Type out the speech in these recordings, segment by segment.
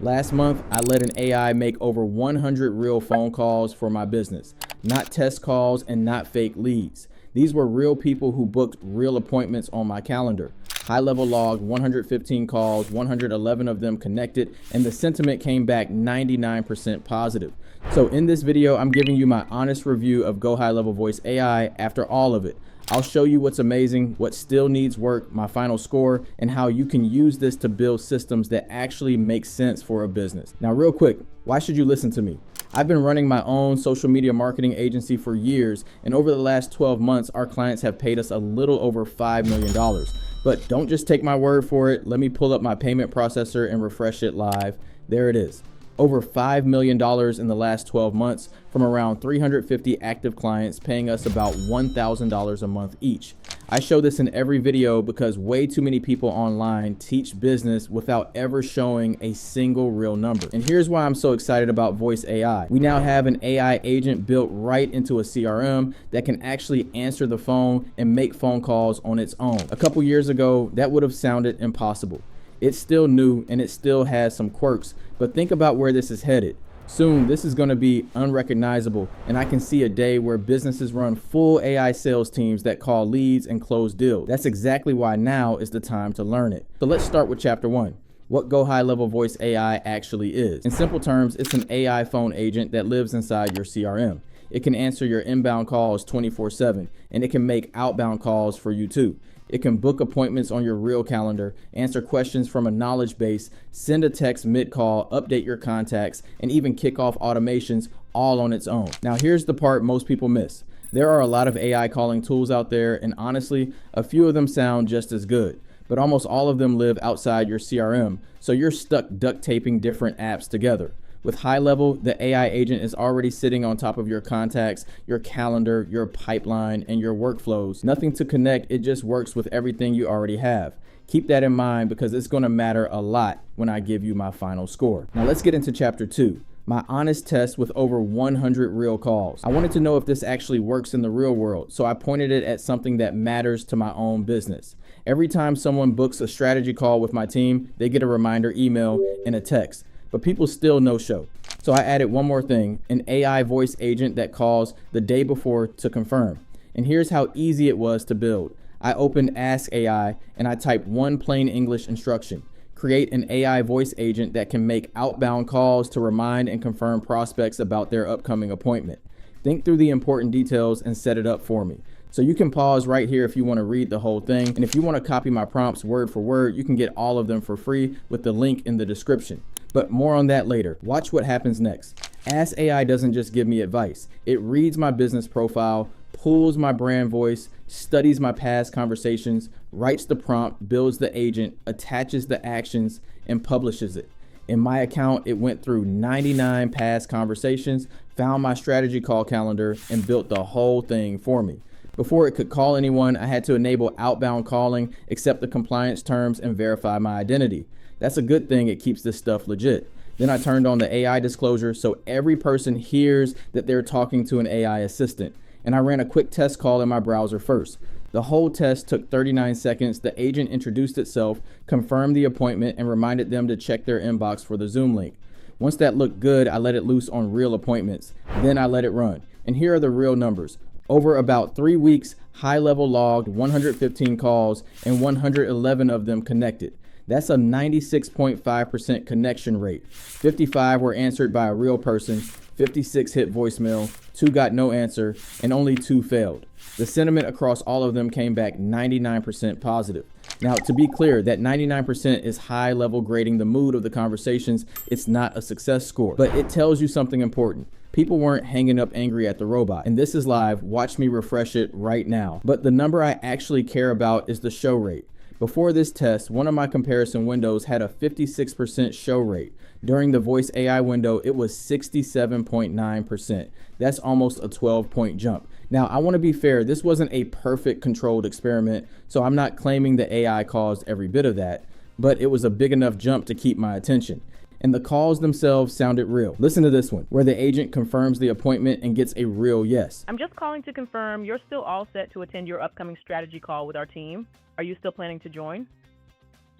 Last month, I let an AI make over 100 real phone calls for my business, not test calls and not fake leads. These were real people who booked real appointments on my calendar. HighLevel logged 115 calls, 111 of them connected, and the sentiment came back 99% positive. So in this video, I'm giving you my honest review of GoHighLevel Voice AI after all of it. I'll show you what's amazing, what still needs work, my final score, and how you can use this to build systems that actually make sense for a business. Now, real quick, why should you listen to me? I've been running my own social media marketing agency for years, and over the last 12 months, our clients have paid us a little over $5 million. But don't just take my word for it. Let me pull up my payment processor and refresh it live. There it is. Over $5 million in the last 12 months from around 350 active clients paying us about $1,000 a month each. I show this in every video because way too many people online teach business without ever showing a single real number. And here's why I'm so excited about Voice AI. We now have an AI agent built right into a CRM that can actually answer the phone and make phone calls on its own. A couple years ago, that would have sounded impossible. It's still new and it still has some quirks, but think about where this is headed. Soon, this is going to be unrecognizable, and I can see a day where businesses run full AI sales teams that call leads and close deals. That's exactly why now is the time to learn it. So let's start with chapter 1. What GoHighLevel Voice AI actually is. In simple terms, it's an AI phone agent that lives inside your CRM. It can answer your inbound calls 24/7, and it can make outbound calls for you too. It can book appointments on your real calendar, answer questions from a knowledge base, send a text mid-call, update your contacts, and even kick off automations all on its own. Now, here's the part most people miss. There are a lot of AI calling tools out there, and honestly, a few of them sound just as good, but almost all of them live outside your CRM, so you're stuck duct taping different apps together. With HighLevel, the AI agent is already sitting on top of your contacts, your calendar, your pipeline, and your workflows. Nothing to connect, it just works with everything you already have. Keep that in mind because it's going to matter a lot when I give you my final score. Now let's get into chapter 2. My honest test with over 100 real calls. I wanted to know if this actually works in the real world, so I pointed it at something that matters to my own business. Every time someone books a strategy call with my team, they get a reminder email and a text. But people still no-show. So I added one more thing, an AI voice agent that calls the day before to confirm. And here's how easy it was to build. I opened Ask AI and I typed one plain English instruction. Create an AI voice agent that can make outbound calls to remind and confirm prospects about their upcoming appointment. Think through the important details and set it up for me. So you can pause right here if you want to read the whole thing. And if you want to copy my prompts word for word, you can get all of them for free with the link in the description. But more on that later. Watch what happens next. Ask AI doesn't just give me advice. It reads my business profile, pulls my brand voice, studies my past conversations, writes the prompt, builds the agent, attaches the actions, and publishes it. In my account, it went through 99 past conversations, found my strategy call calendar, and built the whole thing for me. Before it could call anyone, I had to enable outbound calling, accept the compliance terms, and verify my identity. That's a good thing, it keeps this stuff legit. Then I turned on the AI disclosure so every person hears that they're talking to an AI assistant. And I ran a quick test call in my browser first. The whole test took 39 seconds. The agent introduced itself, confirmed the appointment, and reminded them to check their inbox for the Zoom link. Once that looked good, I let it loose on real appointments. Then I let it run. And here are the real numbers. Over about 3 weeks, HighLevel logged 115 calls and 111 of them connected. That's a 96.5% connection rate. 55 were answered by a real person, 56 hit voicemail, 2 got no answer, and only 2 failed. The sentiment across all of them came back 99% positive. Now, to be clear, that 99% is HighLevel grading the mood of the conversations. It's not a success score, but it tells you something important. People weren't hanging up angry at the robot. And this is live. Watch me refresh it right now. But the number I actually care about is the show rate. Before this test, one of my comparison windows had a 56% show rate. During the Voice AI window, it was 67.9%. That's almost a 12-point jump. Now, I want to be fair, this wasn't a perfect controlled experiment, so I'm not claiming the AI caused every bit of that, but it was a big enough jump to keep my attention. And the calls themselves sounded real. Listen to this one, where the agent confirms the appointment and gets a real yes. I'm just calling to confirm you're still all set to attend your upcoming strategy call with our team. Are you still planning to join?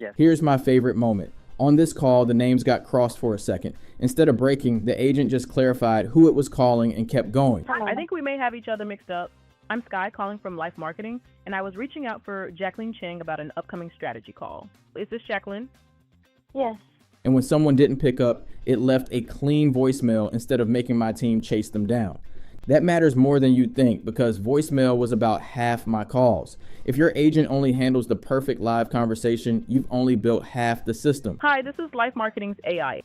Yes. Here's my favorite moment. On this call, the names got crossed for a second. Instead of breaking, the agent just clarified who it was calling and kept going. I think we may have each other mixed up. I'm Sky calling from Life Marketing, and I was reaching out for Jacqueline Cheng about an upcoming strategy call. Is this Jacqueline? Yes. And when someone didn't pick up, it left a clean voicemail instead of making my team chase them down. That matters more than you think because voicemail was about half my calls. If your agent only handles the perfect live conversation, you've only built half the system. Hi, this is Life Marketing's AI.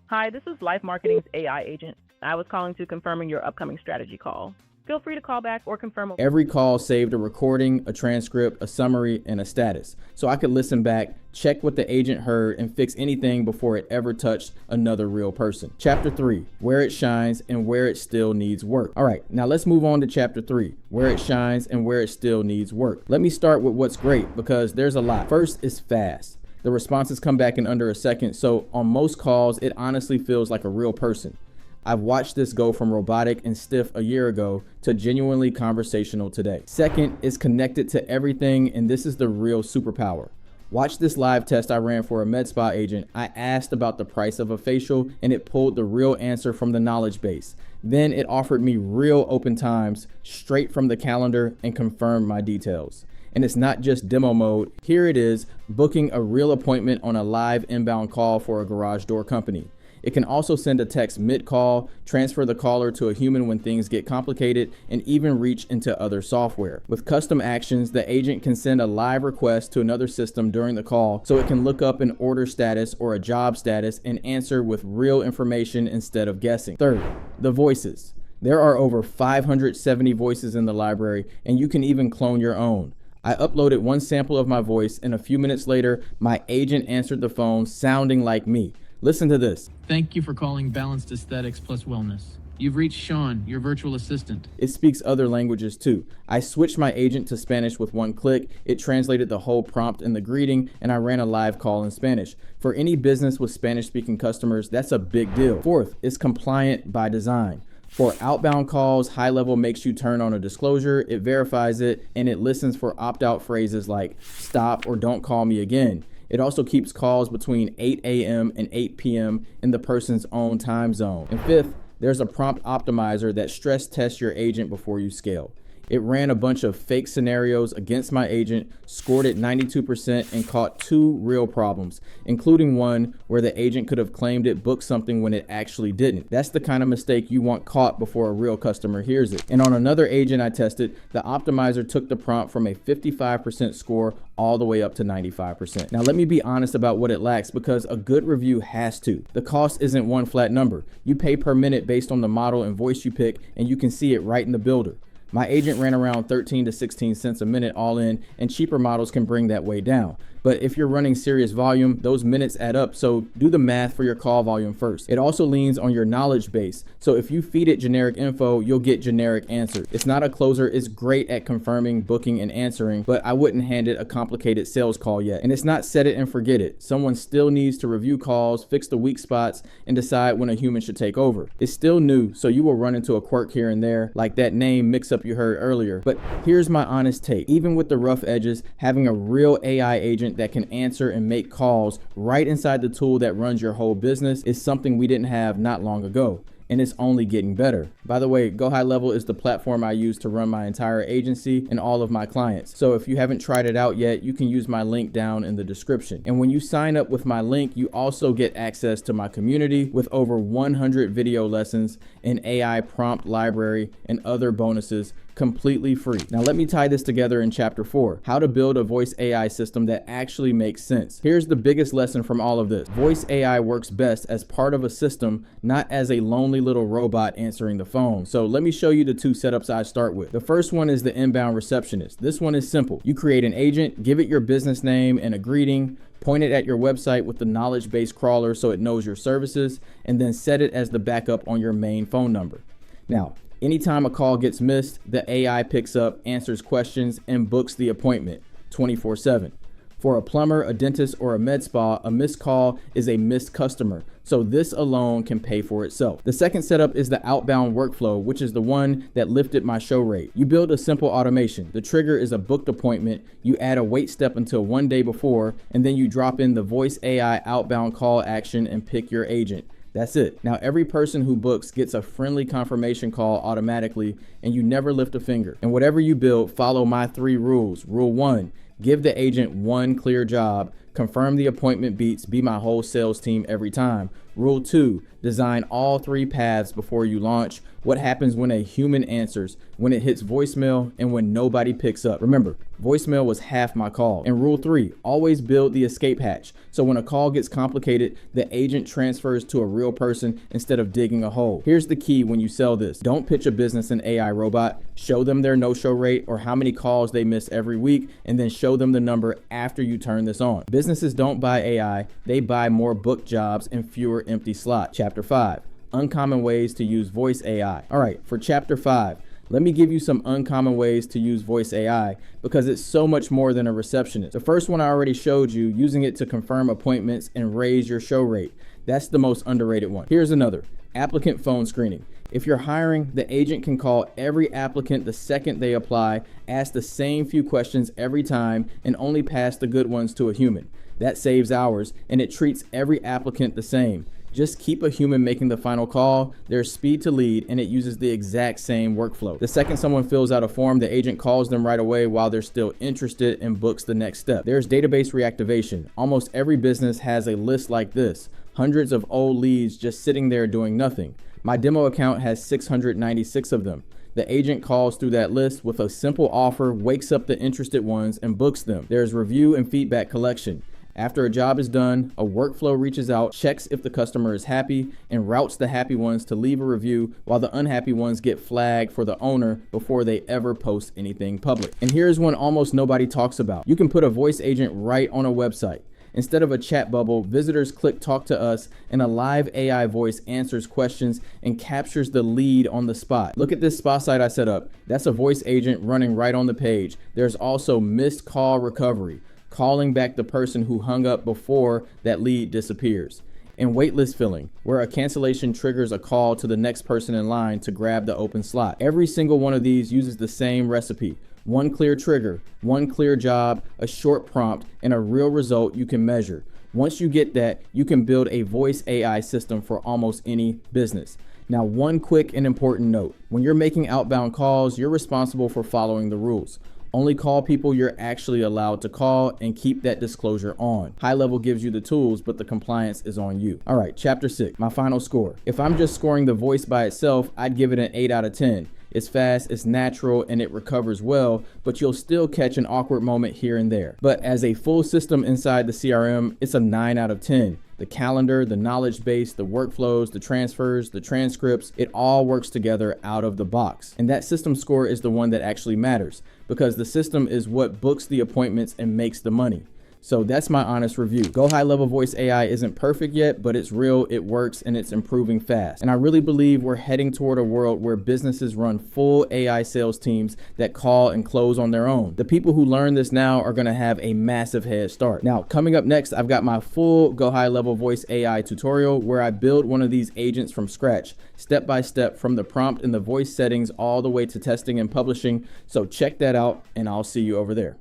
Hi, this is Life Marketing's AI agent. I was calling to confirming your upcoming strategy call. Feel free to call back or confirm. Every call saved a recording, a transcript, a summary, and a status. So I could listen back, check what the agent heard, and fix anything before it ever touched another real person. Chapter 3, where it shines and where it still needs work. All right, now let's move on to chapter 3, where it shines and where it still needs work. Let me start with what's great because there's a lot. First is fast. The responses come back in under a second, so on most calls, it honestly feels like a real person. I've watched this go from robotic and stiff a year ago to genuinely conversational today. Second is connected to everything, and this is the real superpower. Watch this live test I ran for a med spa agent. I asked about the price of a facial, and it pulled the real answer from the knowledge base. Then it offered me real open times straight from the calendar and confirmed my details. And it's not just demo mode. Here it is, booking a real appointment on a live inbound call for a garage door company. It can also send a text mid-call, transfer the caller to a human when things get complicated, and even reach into other software. With custom actions, the agent can send a live request to another system during the call so it can look up an order status or a job status and answer with real information instead of guessing. Third, the voices. There are over 570 voices in the library, and you can even clone your own. I uploaded one sample of my voice, and a few minutes later, my agent answered the phone sounding like me. Listen to this. Thank you for calling Balanced Aesthetics Plus Wellness. You've reached Sean, your virtual assistant. It speaks other languages too. I switched my agent to Spanish with one click. It translated the whole prompt in the greeting, and I ran a live call in Spanish. For any business with Spanish-speaking customers, that's a big deal. Fourth, it's compliant by design. For outbound calls, HighLevel makes you turn on a disclosure, it verifies it, and it listens for opt-out phrases like stop or don't call me again. It also keeps calls between 8 a.m. and 8 p.m. in the person's own time zone. And fifth, there's a prompt optimizer that stress tests your agent before you scale. It ran a bunch of fake scenarios against my agent, scored it 92%, and caught 2 real problems, including one where the agent could have claimed it booked something when it actually didn't. That's the kind of mistake you want caught before a real customer hears it. And on another agent I tested, the optimizer took the prompt from a 55% score all the way up to 95%. Now let me be honest about what it lacks because a good review has to. The cost isn't one flat number. You pay per minute based on the model and voice you pick, and you can see it right in the builder. My agent ran around 13 to 16 cents a minute all in, and cheaper models can bring that way down. But if you're running serious volume, those minutes add up, so do the math for your call volume first. It also leans on your knowledge base, so if you feed it generic info, you'll get generic answers. It's not a closer, it's great at confirming, booking, and answering, but I wouldn't hand it a complicated sales call yet. And it's not set it and forget it. Someone still needs to review calls, fix the weak spots, and decide when a human should take over. It's still new, so you will run into a quirk here and there, like that name mix-up you heard earlier. But here's my honest take. Even with the rough edges, having a real AI agent that can answer and make calls right inside the tool that runs your whole business is something we didn't have not long ago. And it's only getting better. By the way, GoHighLevel is the platform I use to run my entire agency and all of my clients. So if you haven't tried it out yet, you can use my link down in the description. And when you sign up with my link, you also get access to my community with over 100 video lessons, an AI prompt library, and other bonuses completely free. Now let me tie this together in chapter 4, how to build a voice AI system that actually makes sense. Here's the biggest lesson from all of this. Voice AI works best as part of a system, not as a lonely little robot answering the phone. So let me show you the 2 setups I start with. The first one is the inbound receptionist. This one is simple. You create an agent, give it your business name and a greeting, point it at your website with the knowledge base crawler so it knows your services, and then set it as the backup on your main phone number. Now, anytime a call gets missed, the AI picks up, answers questions, and books the appointment 24/7. For a plumber, a dentist, or a med spa, a missed call is a missed customer. So this alone can pay for itself. The second setup is the outbound workflow, which is the one that lifted my show rate. You build a simple automation. The trigger is a booked appointment. You add a wait step until one day before, and then you drop in the voice AI outbound call action and pick your agent. That's it. Now every person who books gets a friendly confirmation call automatically, and you never lift a finger. And whatever you build, follow my 3 rules. Rule 1, give the agent one clear job. Confirm the appointment beats, be my whole sales team every time. Rule 2, design all 3 paths before you launch. What happens when a human answers, when it hits voicemail, and when nobody picks up? Remember, voicemail was half my call. And rule 3, always build the escape hatch. So when a call gets complicated, the agent transfers to a real person instead of digging a hole. Here's the key when you sell this. Don't pitch a business an AI robot. Show them their no-show rate or how many calls they miss every week, and then show them the number after you turn this on. Businesses don't buy AI, they buy more booked jobs and fewer empty slots. Chapter 5, uncommon ways to use voice AI. All right, for chapter 5, let me give you some uncommon ways to use voice AI because it's so much more than a receptionist. The first one I already showed you, using it to confirm appointments and raise your show rate. That's the most underrated one. Here's another, applicant phone screening. If you're hiring, the agent can call every applicant the second they apply, ask the same few questions every time, and only pass the good ones to a human. That saves hours, and it treats every applicant the same. Just keep a human making the final call. There's speed to lead, and it uses the exact same workflow. The second someone fills out a form, the agent calls them right away while they're still interested and books the next step. There's database reactivation. Almost every business has a list like this. Hundreds of old leads just sitting there doing nothing. My demo account has 696 of them. The agent calls through that list with a simple offer, wakes up the interested ones, and books them. There's review and feedback collection. After a job is done, a workflow reaches out, checks if the customer is happy, and routes the happy ones to leave a review while the unhappy ones get flagged for the owner before they ever post anything public. And here's one almost nobody talks about. You can put a voice agent right on a website. Instead of a chat bubble, visitors click Talk to Us, and a live AI voice answers questions and captures the lead on the spot. Look at this spa site I set up. That's a voice agent running right on the page. There's also missed call recovery, calling back the person who hung up before that lead disappears. And waitlist filling, where a cancellation triggers a call to the next person in line to grab the open slot. Every single one of these uses the same recipe. One clear trigger, one clear job, a short prompt, and a real result you can measure. Once you get that, you can build a voice AI system for almost any business. Now, one quick and important note. When you're making outbound calls, you're responsible for following the rules. Only call people you're actually allowed to call and keep that disclosure on. HighLevel gives you the tools, but the compliance is on you. All right, chapter 6, my final score. If I'm just scoring the voice by itself, I'd give it an 8 out of 10. It's fast, it's natural, and it recovers well, but you'll still catch an awkward moment here and there. But as a full system inside the CRM, it's a 9 out of 10. The calendar, the knowledge base, the workflows, the transfers, the transcripts, it all works together out of the box. And that system score is the one that actually matters because the system is what books the appointments and makes the money. So that's my honest review. GoHighLevel Voice AI isn't perfect yet, but it's real, it works, and it's improving fast. And I really believe we're heading toward a world where businesses run full AI sales teams that call and close on their own. The people who learn this now are gonna have a massive head start. Now, coming up next, I've got my full GoHighLevel Voice AI tutorial where I build one of these agents from scratch, step by step from the prompt and the voice settings all the way to testing and publishing. So check that out, and I'll see you over there.